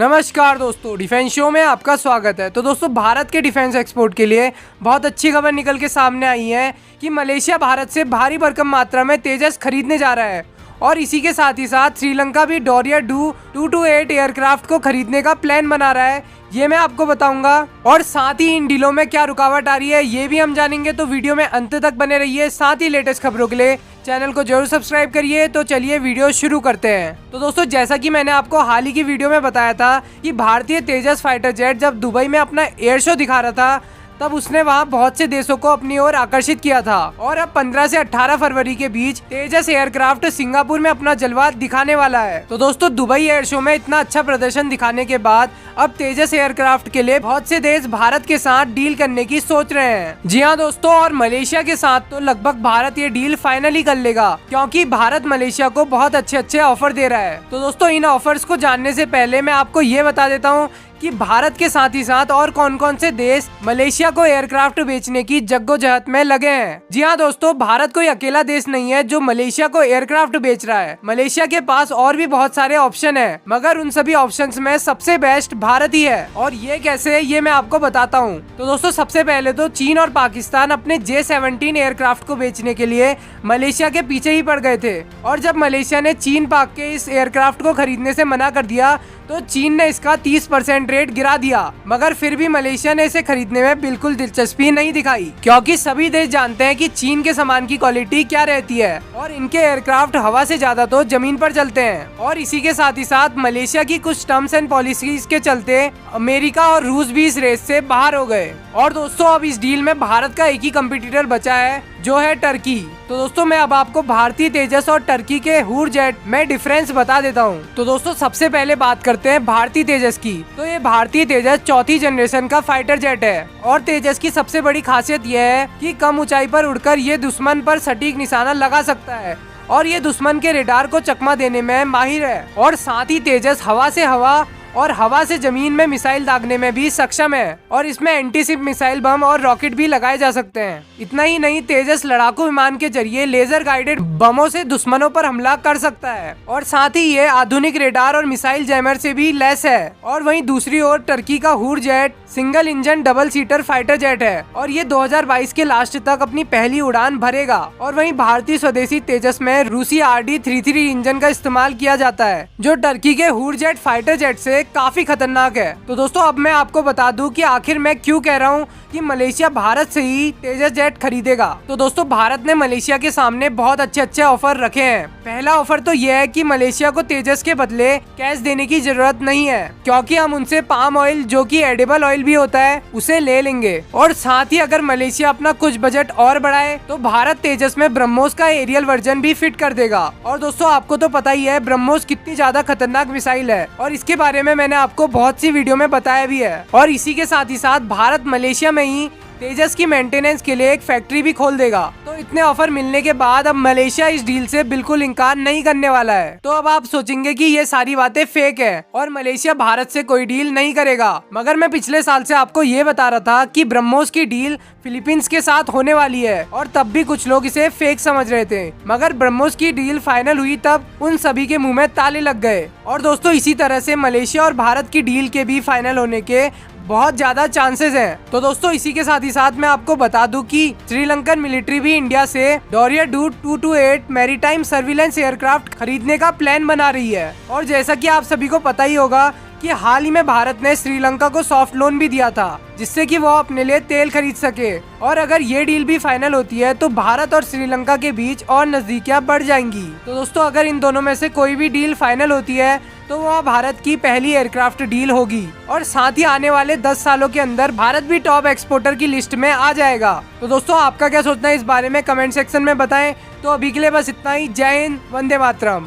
नमस्कार दोस्तों, defence show में आपका स्वागत है। तो दोस्तों, भारत के डिफेंस एक्सपोर्ट के लिए बहुत अच्छी खबर निकल के सामने आई है कि मलेशिया भारत से भारी भरकम मात्रा में तेजस खरीदने जा रहा है और इसी के साथ ही साथ श्रीलंका भी डोरियर 228 एयरक्राफ्ट को खरीदने का प्लान बना रहा है। ये मैं आपको बताऊंगा और साथ ही इन डीलों में क्या रुकावट आ रही है ये भी हम जानेंगे। तो वीडियो में अंत तक बने रहिए। साथ ही लेटेस्ट खबरों के लिए चैनल को जरूर सब्सक्राइब करिए। तो चलिए वीडियो शुरू करते हैं। तो दोस्तों, जैसा कि मैंने आपको हाल ही की वीडियो में बताया था कि भारतीय तेजस फाइटर जेट जब दुबई में अपना एयर शो दिखा रहा था तब उसने वहां बहुत से देशों को अपनी ओर आकर्षित किया था और अब 15 से 18 फरवरी के बीच तेजस एयरक्राफ्ट सिंगापुर में अपना जलवा दिखाने वाला है। तो दोस्तों, दुबई एयर शो में इतना अच्छा प्रदर्शन दिखाने के बाद अब तेजस एयरक्राफ्ट के लिए बहुत से देश भारत के साथ डील करने की सोच रहे हैं। जी हाँ दोस्तों, और मलेशिया के साथ तो लगभग भारत ये डील फाइनली कर लेगा क्योंकि भारत मलेशिया को बहुत अच्छे ऑफर दे रहा है। तो दोस्तों, इन ऑफर्स को जानने से पहले मैं आपको ये बता देता हूँ कि भारत के साथ ही साथ और कौन कौन से देश मलेशिया को एयरक्राफ्ट बेचने की जद्दोजहद में लगे हैं। जी हाँ दोस्तों, भारत कोई अकेला देश नहीं है जो मलेशिया को एयरक्राफ्ट बेच रहा है। मलेशिया के पास और भी बहुत सारे ऑप्शन है, मगर उन सभी ऑप्शंस में सबसे बेस्ट भारत ही है। और ये कैसे है ये मैं आपको बताता हूँ। तो दोस्तों, सबसे पहले तो चीन और पाकिस्तान अपने J-17 एयरक्राफ्ट को बेचने के लिए मलेशिया के पीछे ही पड़ गए थे और जब मलेशिया ने चीन पाक के इस एयरक्राफ्ट को खरीदने से मना कर दिया तो चीन ने इसका 30% रेट गिरा दिया। मगर फिर भी मलेशिया ने इसे खरीदने में बिल्कुल दिलचस्पी नहीं दिखाई क्योंकि सभी देश जानते हैं कि चीन के सामान की क्वालिटी क्या रहती है और इनके एयरक्राफ्ट हवा से ज्यादा तो जमीन पर चलते हैं। और इसी के साथ ही साथ मलेशिया की कुछ टर्म्स एंड पॉलिसीज के चलते अमेरिका और रूस भी इस रेस से बाहर हो गए। और दोस्तों, अब इस डील में भारत का एक ही कंपटीटर बचा है जो है टर्की। तो दोस्तों, मैं अब आपको भारतीय तेजस और टर्की के हूर जेट में डिफरेंस बता देता हूँ। तो दोस्तों, सबसे पहले बात करते हैं भारतीय तेजस की। तो ये भारतीय तेजस चौथी जनरेशन का फाइटर जेट है और तेजस की सबसे बड़ी खासियत यह है कि कम ऊंचाई पर उड़कर ये दुश्मन पर सटीक निशाना लगा सकता है और ये दुश्मन के रेडार को चकमा देने में माहिर है। और साथ ही तेजस हवा से हवा और हवा से जमीन में मिसाइल दागने में भी सक्षम है और इसमें एंटीशिप मिसाइल बम और रॉकेट भी लगाए जा सकते हैं। इतना ही नहीं, तेजस लड़ाकू विमान के जरिए लेजर गाइडेड बमों से दुश्मनों पर हमला कर सकता है और साथ ही ये आधुनिक रेडार और मिसाइल जैमर से भी लैस है। और वहीं दूसरी ओर टर्की का हूर jet single engine double seater fighter jet है और ये 2022 के लास्ट तक अपनी पहली उड़ान भरेगा। और वहीं भारतीय स्वदेशी तेजस में रूसी RD-33 इंजन का इस्तेमाल किया जाता है जो टर्की के हूर जेट फाइटर जेट से काफी खतरनाक है। तो दोस्तों, अब मैं आपको बता दूं कि आखिर मैं क्यों कह रहा हूं कि मलेशिया भारत से ही तेजस जेट खरीदेगा। तो दोस्तों, भारत ने मलेशिया के सामने बहुत अच्छे ऑफर रखे हैं। पहला ऑफर तो यह है कि मलेशिया को तेजस के बदले कैश देने की जरूरत नहीं है क्योंकि हम उनसे पाम ऑयल जो कि एडिबल ऑयल भी होता है उसे ले लेंगे। और साथ ही अगर मलेशिया अपना कुछ बजट और बढ़ाए तो भारत तेजस में ब्रह्मोस का एरियल वर्जन भी फिट कर देगा। और दोस्तों, आपको तो पता ही है ब्रह्मोस कितनी ज्यादा खतरनाक मिसाइल है और इसके बारे में मैंने आपको बहुत सी वीडियो में बताया भी है। और इसी के साथ ही साथ भारत मलेशिया में ही तेजस की मेंटेनेंस के लिए एक फैक्ट्री भी खोल देगा। तो इतने ऑफर मिलने के बाद अब मलेशिया इस डील से बिल्कुल इनकार नहीं करने वाला है। तो अब आप सोचेंगे कि ये सारी बातें फेक है और मलेशिया भारत से कोई डील नहीं करेगा, मगर मैं पिछले साल से आपको ये बता रहा था कि ब्रह्मोस की डील फिलीपींस के साथ होने वाली है और तब भी कुछ लोग इसे फेक समझ रहे थे। मगर ब्रह्मोस की डील फाइनल हुई तब उन सभी के मुंह में ताले लग गए। और दोस्तों, इसी तरह से मलेशिया और भारत की डील के भी फाइनल होने के बहुत ज्यादा चांसेस हैं। तो दोस्तों, इसी के साथ ही साथ मैं आपको बता दूं कि श्रीलंकन मिलिट्री भी इंडिया से डोरियर 228 मैरीटाइम सर्विलेंस एयरक्राफ्ट खरीदने का प्लान बना रही है। और जैसा कि आप सभी को पता ही होगा कि हाल ही में भारत ने श्रीलंका को सॉफ्ट लोन भी दिया था जिससे कि वो अपने लिए तेल खरीद सके। और अगर ये डील भी फाइनल होती है तो भारत और श्रीलंका के बीच और नजदीकियां बढ़ जाएंगी। तो दोस्तों, अगर इन दोनों में से कोई भी डील फाइनल होती है तो वह भारत की पहली एयरक्राफ्ट डील होगी और साथ ही आने वाले 10 सालों के अंदर भारत भी टॉप एक्सपोर्टर की लिस्ट में आ जाएगा। तो दोस्तों, आपका क्या सोचना है इस बारे में कमेंट सेक्शन में बताएं। तो अभी के लिए बस इतना ही। जय हिंद, वंदे मातरम।